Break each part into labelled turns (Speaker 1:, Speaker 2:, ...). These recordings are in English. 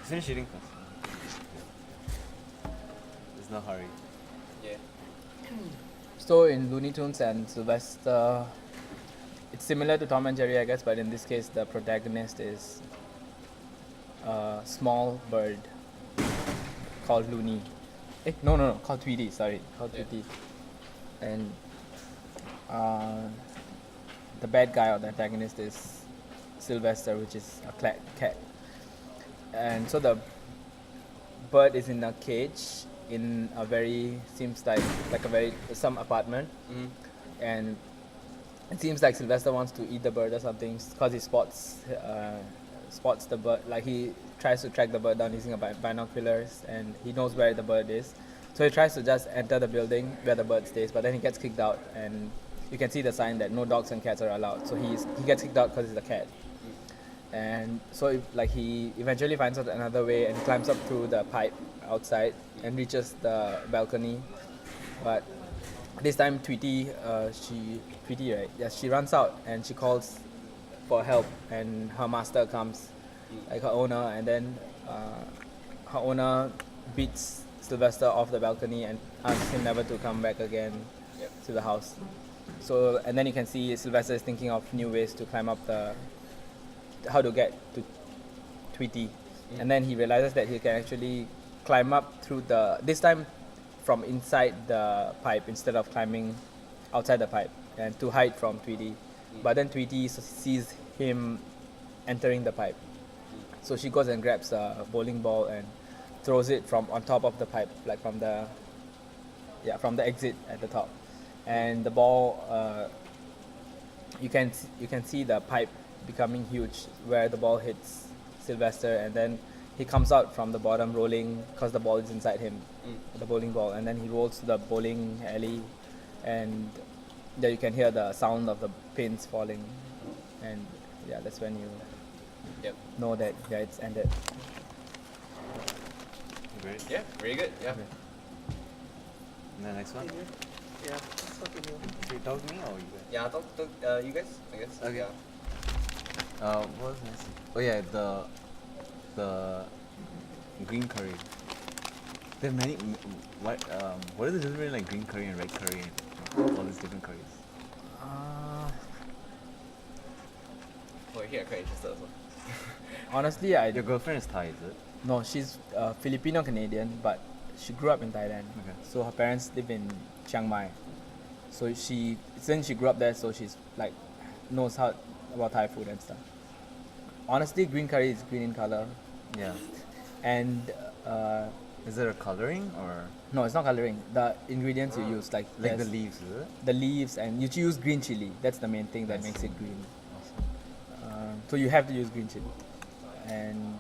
Speaker 1: Finish eating first. There's no hurry.
Speaker 2: Yeah.
Speaker 3: So in Looney Tunes and Sylvester, it's similar to Tom and Jerry, I guess, but in this case, the protagonist is a small bird called Looney. No, called Tweety. Sorry, called
Speaker 2: Yeah.
Speaker 3: Tweety. And the bad guy or the antagonist is Sylvester, which is a cat. And so the bird is in a cage in a very seems like a very some apartment, and it seems like Sylvester wants to eat the bird or something because he spots the bird. Like he tries to track the bird down using binoculars, and he knows where the bird is. So he tries to just enter the building where the bird stays, but then he gets kicked out, and you can see the sign that no dogs and cats are allowed. So he gets kicked out because he's a cat. And so he eventually finds out another way and climbs up through the pipe outside and reaches the balcony. But this time Tweety, right? Yes, she runs out and she calls for help, and her master comes, like her owner, and then her owner beats Sylvester off the balcony and asks him never to come back again to the house. So, and then you can see Sylvester is thinking of new ways to climb up how to get to Tweety. And then he realizes that he can actually climb up through this time from inside the pipe instead of climbing outside the pipe, and to hide from Tweety. But then Tweety sees him entering the pipe. So she goes and grabs a bowling ball and throws it from on top of the pipe, like from the exit at the top. And the ball, you can see the pipe becoming huge where the ball hits Sylvester, and then he comes out from the bottom rolling because the ball is inside him, the bowling ball, and then he rolls to the bowling alley, and there you can hear the sound of the pins falling, and that's when you know that it's ended.
Speaker 1: Great.
Speaker 2: Yeah, very good. Yeah.
Speaker 3: Okay.
Speaker 1: And the next one?
Speaker 2: Yeah. Let's continue.
Speaker 1: Should you talk to me or you guys?
Speaker 2: Yeah, talk you guys, I guess.
Speaker 1: Okay.
Speaker 2: Yeah.
Speaker 1: What was next? Oh yeah, the green curry. There are many. What is the difference between like green curry and red curry and all these different curries?
Speaker 2: Oh, here I'm quite interested also.
Speaker 3: Honestly,
Speaker 1: Your girlfriend is Thai, is it?
Speaker 3: no, she's Filipino Canadian, but she grew up in Thailand.
Speaker 1: Okay.
Speaker 3: So her parents live in Chiang Mai. So since she grew up there, so she's like knows how about Thai food and stuff. Honestly, green curry is green in color,
Speaker 1: Yeah.
Speaker 3: and
Speaker 1: Is it a coloring or
Speaker 3: no, it's not coloring. The ingredients you use, like
Speaker 1: the
Speaker 3: there's
Speaker 1: leaves? Is it?
Speaker 3: the leaves, and you use green chili. That's the main thing that
Speaker 1: I
Speaker 3: makes
Speaker 1: see.
Speaker 3: it green.
Speaker 1: Awesome.
Speaker 3: So you have to use green chili, and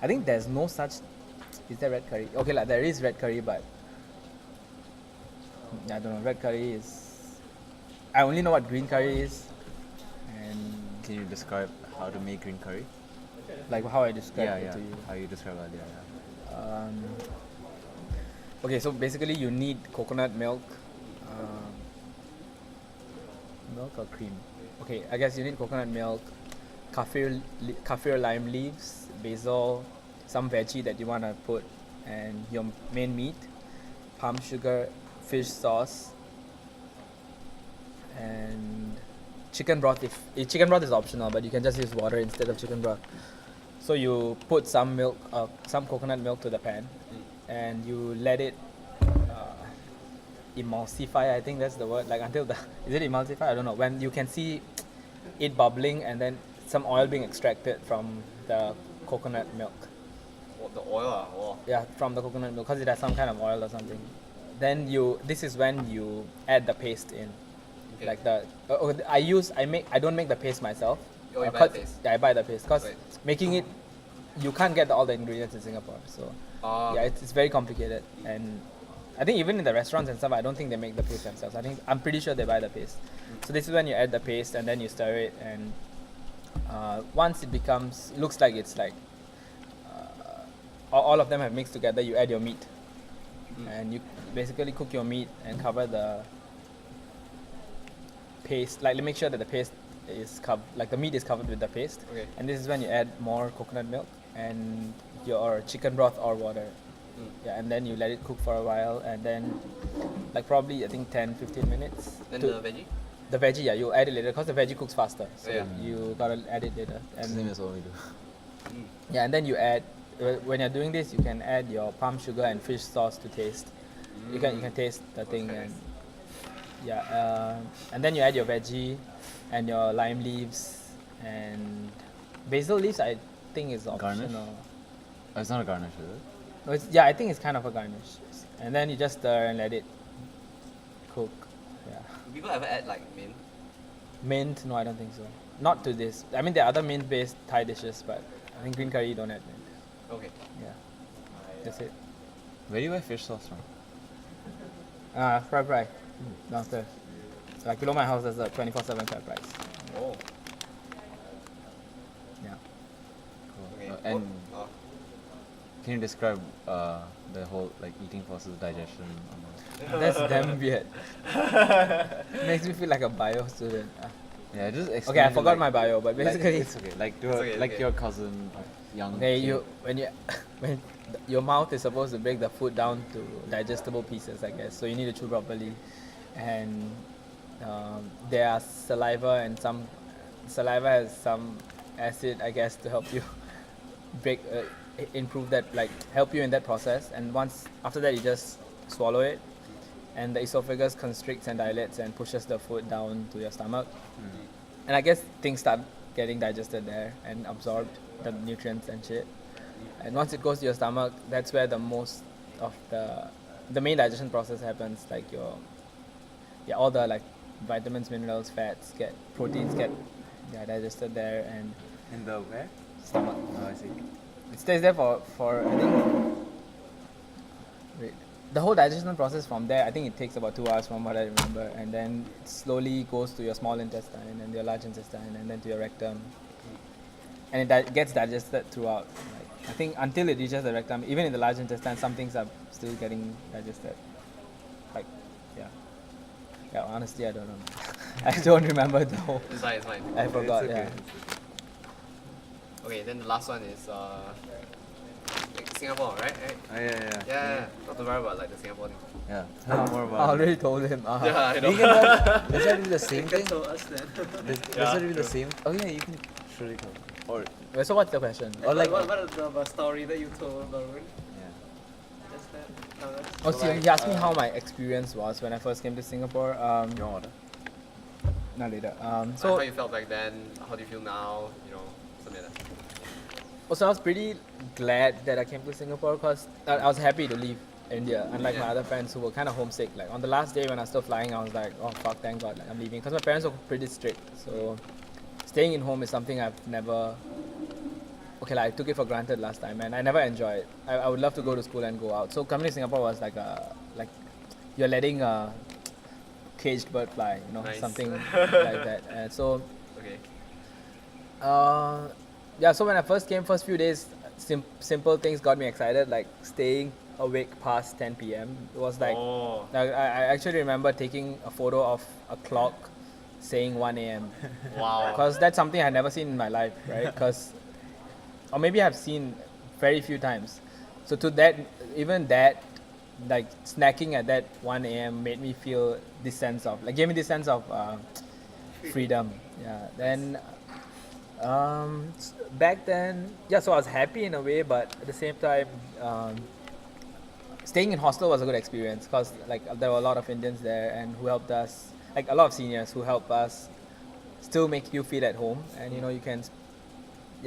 Speaker 3: I think there's no such. Is there red curry? Okay, like there is red curry, but I don't know. Red curry is. I only know what green curry is, and
Speaker 1: Can you describe how to make green curry?
Speaker 3: like how I described it
Speaker 1: Yeah.
Speaker 3: to you.
Speaker 1: How you describe it? Yeah.
Speaker 3: Okay, so basically you need coconut milk, milk or cream. Okay, I guess you need coconut milk, kaffir lime leaves, basil, some veggie that you want to put, and your main meat, palm sugar, fish sauce, and chicken broth. If chicken broth is optional, but you can just use water instead of chicken broth. So you put some milk, some coconut milk to the pan, and you let it emulsify. I think that's the word. Like until is it emulsify? I don't know. When you can see it bubbling and then some oil being extracted from the coconut milk.
Speaker 2: Oh, the oil. Oh.
Speaker 3: Yeah, from the coconut milk because it has some kind of oil or something. Then this is when you add the paste in.
Speaker 2: Okay.
Speaker 3: Like I don't make the paste myself.
Speaker 2: Oh, you buy
Speaker 3: 'cause-
Speaker 2: the paste?
Speaker 3: Yeah, I buy the paste because
Speaker 2: Right.
Speaker 3: making it, you can't get all the ingredients in Singapore. So yeah, it's very complicated, and I think even in the restaurants and stuff, I don't think they make the paste themselves. I'm pretty sure they buy the paste. So this is when you add the paste and then you stir it, and once it looks like it's like all of them have mixed together, you add your meat, and you basically cook your meat and cover the paste. Like make sure that the paste is covered, like the meat is covered with the paste.
Speaker 2: Okay.
Speaker 3: And this is when you add more coconut milk, and your chicken broth or water.
Speaker 2: Mm.
Speaker 3: Yeah, and then you let it cook for a while, and then like probably I think 10-15 minutes.
Speaker 2: Then
Speaker 3: to-
Speaker 2: the veggie?
Speaker 3: the veggie, yeah, you add it later because the veggie cooks faster. So
Speaker 2: Yeah.
Speaker 3: you gotta add it later.
Speaker 1: Same
Speaker 3: And
Speaker 1: as what we do.
Speaker 2: Mm.
Speaker 3: yeah, and then you add when you're doing this, you can add your palm sugar and fish sauce to taste. You can taste the thing
Speaker 2: Okay.
Speaker 3: and yeah, and then you add your veggie and your lime leaves and basil leaves. I think is
Speaker 1: Garnish?
Speaker 3: optional.
Speaker 1: Oh, it's not a garnish, is it?
Speaker 3: No, yeah, I think it's kind of a garnish. And then you just stir and let it cook. Yeah.
Speaker 2: Do people ever add like mint?
Speaker 3: Mint? No, I don't think so. Not to this. I mean, there are other mint-based Thai dishes, but I think green curry you don't add mint.
Speaker 2: Okay.
Speaker 3: Yeah, that's it.
Speaker 1: Where do you buy fish sauce from?
Speaker 3: Fry. Downstairs. Like below my house, there's a 24/7 Fry price.
Speaker 2: Oh.
Speaker 3: Yeah.
Speaker 2: Okay.
Speaker 1: And
Speaker 2: Oh.
Speaker 1: can you describe the whole like eating process, digestion?
Speaker 3: That's damn weird. Makes me feel like a bio student.
Speaker 1: Yeah, just explain
Speaker 3: Okay, I
Speaker 1: it,
Speaker 3: forgot
Speaker 1: like-
Speaker 3: my bio, but
Speaker 1: like,
Speaker 3: basically,
Speaker 1: it's okay. Like to
Speaker 2: It's okay,
Speaker 1: like
Speaker 2: okay.
Speaker 1: your cousin, young.
Speaker 3: okay,
Speaker 1: kid.
Speaker 3: you when your mouth is supposed to break the food down to digestible pieces, I guess. So you need to chew properly, and there are saliva and some saliva has some acid, I guess, to help you break improve that, like help you in that process. And once after that, you just swallow it, and the esophagus constricts and dilates and pushes the food down to your stomach. And I guess things start getting digested there and absorbed, the nutrients and shit. And once it goes to your stomach, that's where the most of the main digestion process happens. Like all the like vitamins, minerals, fats proteins get digested there and
Speaker 1: In the where?
Speaker 3: stomach.
Speaker 1: Oh, I see.
Speaker 3: It stays there for I think. Wait, the whole digestion process from there, I think it takes about 2 hours from what I remember, and then it slowly goes to your small intestine and your large intestine, and then to your rectum, and it gets digested throughout. Like, I think until it reaches the rectum, even in the large intestine, some things are still getting digested. Like, yeah. Honestly, I don't know. I don't remember the whole.
Speaker 2: It's fine, it's fine.
Speaker 3: I forgot.
Speaker 1: okay.
Speaker 3: Yeah.
Speaker 2: Okay, then the last one is Singapore, right?
Speaker 1: Oh, yeah.
Speaker 2: Yeah. Not to worry about like the Singapore thing.
Speaker 1: Yeah. Tell me more
Speaker 3: I
Speaker 1: about.
Speaker 3: already told him.
Speaker 2: Yeah, I know.
Speaker 1: You can tell, does that do the same thing?
Speaker 2: tell us then.
Speaker 1: Does it do the same? Oh yeah, you can surely tell. Or
Speaker 3: Wait, so what's the question?
Speaker 1: or like
Speaker 2: what is the story that you told Barun?
Speaker 1: yeah.
Speaker 2: Just that. Tell us.
Speaker 3: Oh,
Speaker 2: So,
Speaker 3: see,
Speaker 2: like,
Speaker 3: he asked me how my experience was when I first came to Singapore.
Speaker 1: You want water?
Speaker 3: Not later.
Speaker 2: how
Speaker 3: So
Speaker 2: you felt back then? How do you feel now? You know, something like that.
Speaker 3: I was pretty glad that I came to Singapore because I was happy to leave India. Unlike my
Speaker 2: Yeah.
Speaker 3: other friends who were kind of homesick. Like on the last day when I was still flying, I was like, oh fuck, thank God, like, I'm leaving. Because my parents were pretty strict. So staying in home is something I've never. Okay, like I took it for granted last time, and I never enjoyed it. I would love to go to school and go out. So coming to Singapore was like you're letting a caged bird fly, you know,
Speaker 2: Nice.
Speaker 3: something like that. And so
Speaker 2: Okay.
Speaker 3: yeah, so when I first came, first few days, simple things got me excited, like staying awake past 10 p.m. It was like,
Speaker 2: Oh.
Speaker 3: I actually remember taking a photo of a clock saying 1 a.m.
Speaker 2: Wow.
Speaker 3: because that's something I'd never seen in my life, right? Or maybe I've seen very few times. So to that, even that, like snacking at that 1 a.m. made me feel this sense of, like gave me this sense of freedom. Yeah. Then back then, yeah, so I was happy in a way, but at the same time, staying in hostel was a good experience because like there were a lot of Indians there and who helped us, like a lot of seniors who helped us still make you feel at home, and you know you can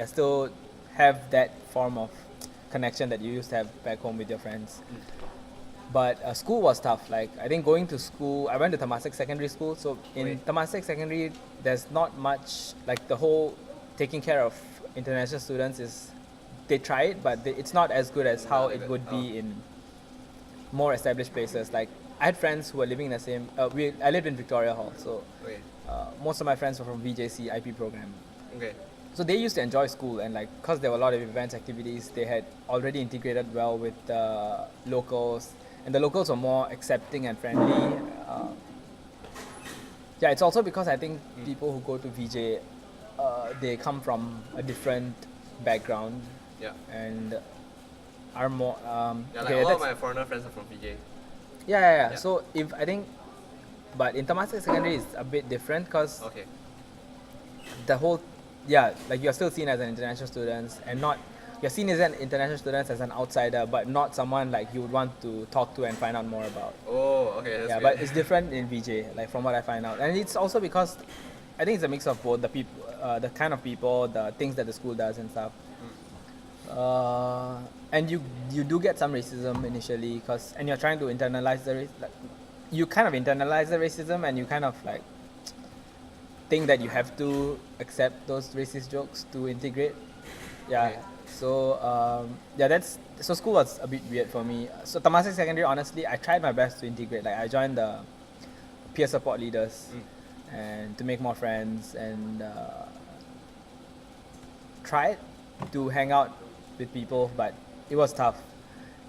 Speaker 3: still have that form of connection that you used to have back home with your friends. But school was tough. Like I think going to school, I went to Temasek Secondary School. So in
Speaker 2: Okay.
Speaker 3: Temasek Secondary, there's not much, like the whole taking care of international students is, they try it, but it's not as good as how it would be in more established places. Like I had friends who were living in the same. I lived in Victoria Hall, so
Speaker 2: Okay.
Speaker 3: most of my friends were from VJC IP program.
Speaker 2: Okay.
Speaker 3: So they used to enjoy school, and like because there were a lot of events, activities, they had already integrated well with the locals, and the locals were more accepting and friendly. Yeah, it's also because I think people who go to VJ, they come from a different background.
Speaker 2: Yeah.
Speaker 3: and are more
Speaker 2: Yeah, like
Speaker 3: okay,
Speaker 2: a lot of
Speaker 3: that's-
Speaker 2: my foreigner friends are from Fiji.
Speaker 3: yeah.
Speaker 2: Yeah.
Speaker 3: So if I think, but in Temasek Secondary is a bit different because
Speaker 2: Okay.
Speaker 3: the whole like you're still seen as an international student and not you're seen as an international student as an outsider, but not someone like you would want to talk to and find out more about.
Speaker 2: Oh, okay. That's
Speaker 3: Yeah,
Speaker 2: weird.
Speaker 3: but it's different in VJ, like from what I find out, and it's also because I think it's a mix of both the people, the kind of people, the things that the school does and stuff. And you do get some racism initially, and you're trying to internalize you kind of internalize the racism, and you kind of like think that you have to accept those racist jokes to integrate. Yeah.
Speaker 2: Okay.
Speaker 3: So so school was a bit weird for me. So Temasek Secondary, honestly, I tried my best to integrate. Like I joined the peer support leaders and to make more friends and tried to hang out with people, but it was tough.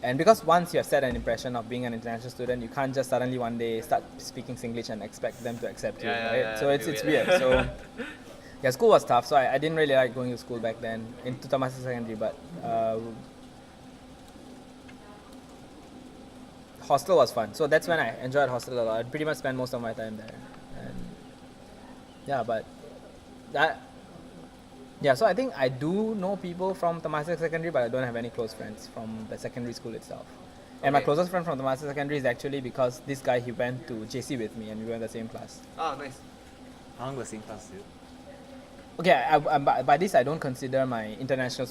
Speaker 3: And because once you have set an impression of being an international student, you can't just suddenly one day start speaking Singlish and expect them to accept you, right? So it's weird. So yeah, school was tough. So I didn't really like going to school back then into Temasek Secondary, but hostel was fun. So that's when I enjoyed hostel a lot. I pretty much spent most of my time there, and yeah, but that. Yeah, so I think I do know people from Temasek Secondary, but I don't have any close friends from the secondary school itself. And my
Speaker 2: Okay.
Speaker 3: closest friend from Temasek Secondary is actually because this guy, he went to JC with me and we were in the same class.
Speaker 2: Oh, nice.
Speaker 1: How long was same class too?
Speaker 3: Okay, by this I don't consider my international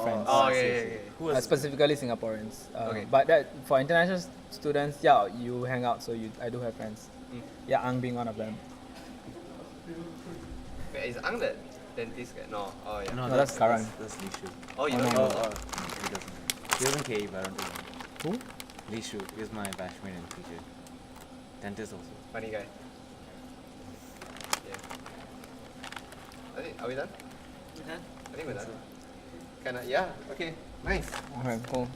Speaker 3: friends.
Speaker 2: Oh,
Speaker 1: I see,
Speaker 2: okay,
Speaker 1: I see.
Speaker 2: okay.
Speaker 1: Who was
Speaker 3: Specifically Singaporeans.
Speaker 2: Okay.
Speaker 3: But for international students, yeah, you hang out, so I do have friends.
Speaker 2: Mm.
Speaker 3: Yeah, Ang being one of them.
Speaker 2: Wait, is Ang that dentist guy? No. Oh, yeah.
Speaker 3: No, that's Karang.
Speaker 1: That's Lee Shu.
Speaker 2: Oh, you
Speaker 3: Oh,
Speaker 2: don't
Speaker 3: no.
Speaker 2: know.
Speaker 1: He doesn't. He doesn't KE, but I don't know.
Speaker 3: Who?
Speaker 1: Lee Shu is my batchmate in PJ. Dentist also.
Speaker 2: Funny guy. Yeah. Are we done? I think we're done. Kinda, yeah. Okay. Nice.
Speaker 3: Okay, cool.